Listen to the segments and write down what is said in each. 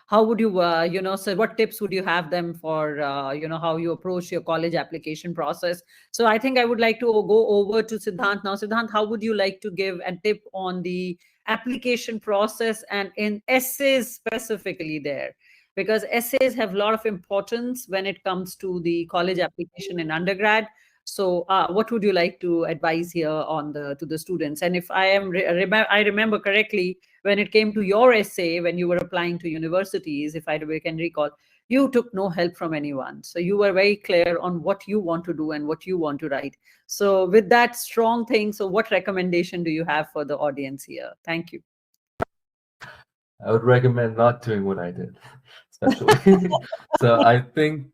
how would you, so what tips would you have them for, how you approach your college application process? So I think I would like to go over to Siddhant now. Siddhant, how would you like to give a tip on the application process and in essays specifically there? Because essays have a lot of importance when it comes to the college application in undergrad. So, what would you like to advise here on the to the students? And if I am I remember correctly, when it came to your essay, when you were applying to universities, if I can recall, you took no help from anyone. So you were very clear on what you want to do and what you want to write. So with that strong thing, so what recommendation do you have for the audience here? Thank you. I would recommend not doing what I did, especially. So I think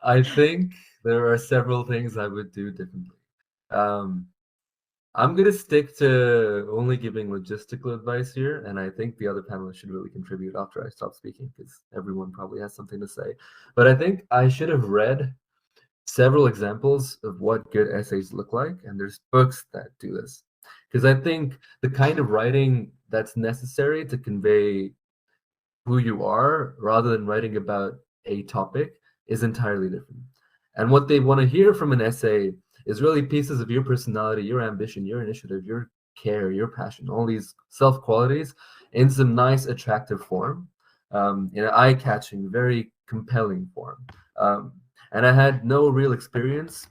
I think there are several things I would do differently. I'm gonna stick to only giving logistical advice here, and I think the other panelists should really contribute after I stop speaking because everyone probably has something to say. But I think I should have read several examples of what good essays look like, and there's books that do this. Because I think the kind of writing that's necessary to convey who you are rather than writing about a topic is entirely different. And what they want to hear from an essay is really pieces of your personality, your ambition, your initiative, your care, your passion, all these self qualities in some nice, attractive form, in an eye catching, very compelling form. And I had no real experience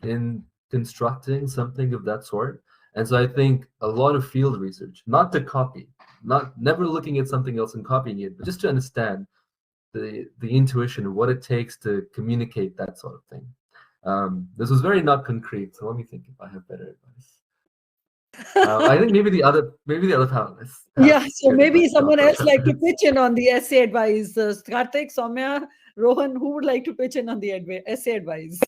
in constructing something of that sort. And so I think a lot of field research, not to copy, never looking at something else and copying it, but just to understand the intuition of what it takes to communicate that sort of thing. This was very not concrete, so let me think if I have better advice. I think maybe the other panelists. Yeah, so maybe someone else like to pitch in on the essay advice. Karthik, Soumya, Rohan, who would like to pitch in on the essay advice?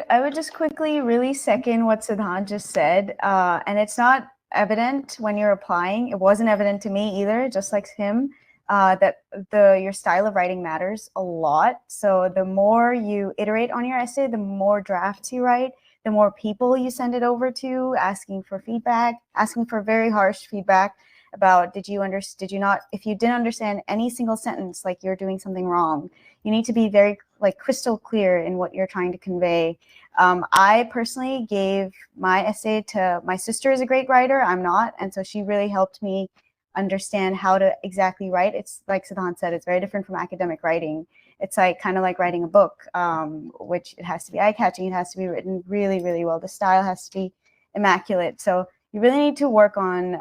I would just quickly really second what Siddhant just said. And it's not evident when you're applying. It wasn't evident to me either, just like him, that your style of writing matters a lot. So the more you iterate on your essay, the more drafts you write, the more people you send it over to, asking for feedback, asking for very harsh feedback about did you not, if you didn't understand any single sentence, like you're doing something wrong. You need to be very crystal clear in what you're trying to convey. I personally gave my essay to my sister, is a great writer. I'm not, and so she really helped me understand how to exactly write. It's like Siddhant said, it's very different from academic writing. It's kind of like writing a book, which it has to be eye-catching. It has to be written really, really well. The style has to be immaculate. So you really need to work on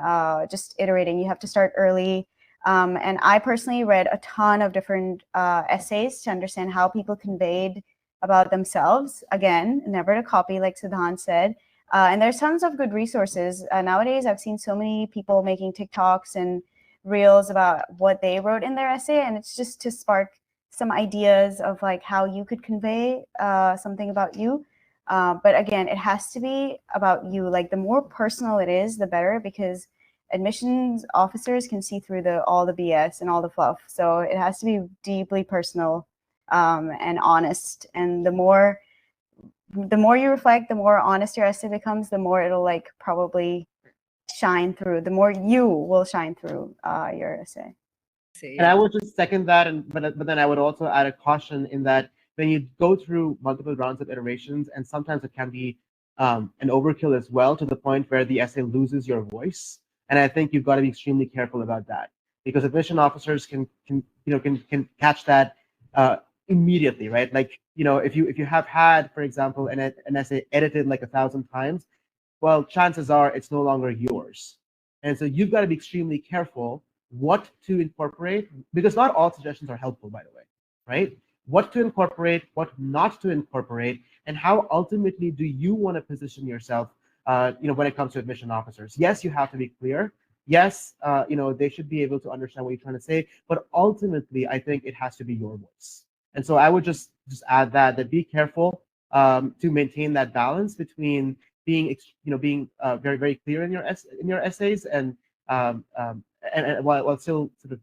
just iterating. You have to start early. And I personally read a ton of different essays to understand how people conveyed about themselves. Again, never to copy, like Siddhant said. And there's tons of good resources. Nowadays, I've seen so many people making TikToks and reels about what they wrote in their essay. And it's just to spark some ideas of how you could convey something about you. But again, it has to be about you. The more personal it is, the better, because admissions officers can see through all the BS and all the fluff. So it has to be deeply personal and honest. And the more you reflect, the more honest your essay becomes, the more it'll probably shine through. The more you will shine through your essay. And I would just second that, but then I would also add a caution in that when you go through multiple rounds of iterations, and sometimes it can be an overkill as well, to the point where the essay loses your voice. And I think you've got to be extremely careful about that, because admission officers can catch that immediately, right? If you have had, for example, an essay edited 1,000 times, well, chances are it's no longer yours. And so you've got to be extremely careful what to incorporate, because not all suggestions are helpful, by the way, right? What to incorporate, what not to incorporate, and how ultimately do you want to position yourself when it comes to admission officers. Yes, you have to be clear. Yes, they should be able to understand what you're trying to say, but ultimately, I think it has to be your voice. And so I would just add that be careful to maintain that balance between being very, very clear in your essays and while still sort of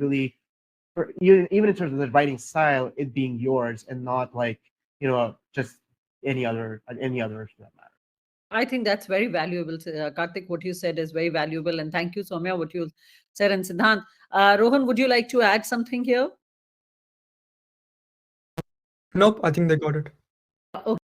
really, even in terms of the writing style, it being yours and not just any other for that matter. I think that's very valuable. Karthik, what you said is very valuable. And thank you, Soumya, what you said. And Siddhant. Rohan, would you like to add something here? Nope, I think they got it. Okay.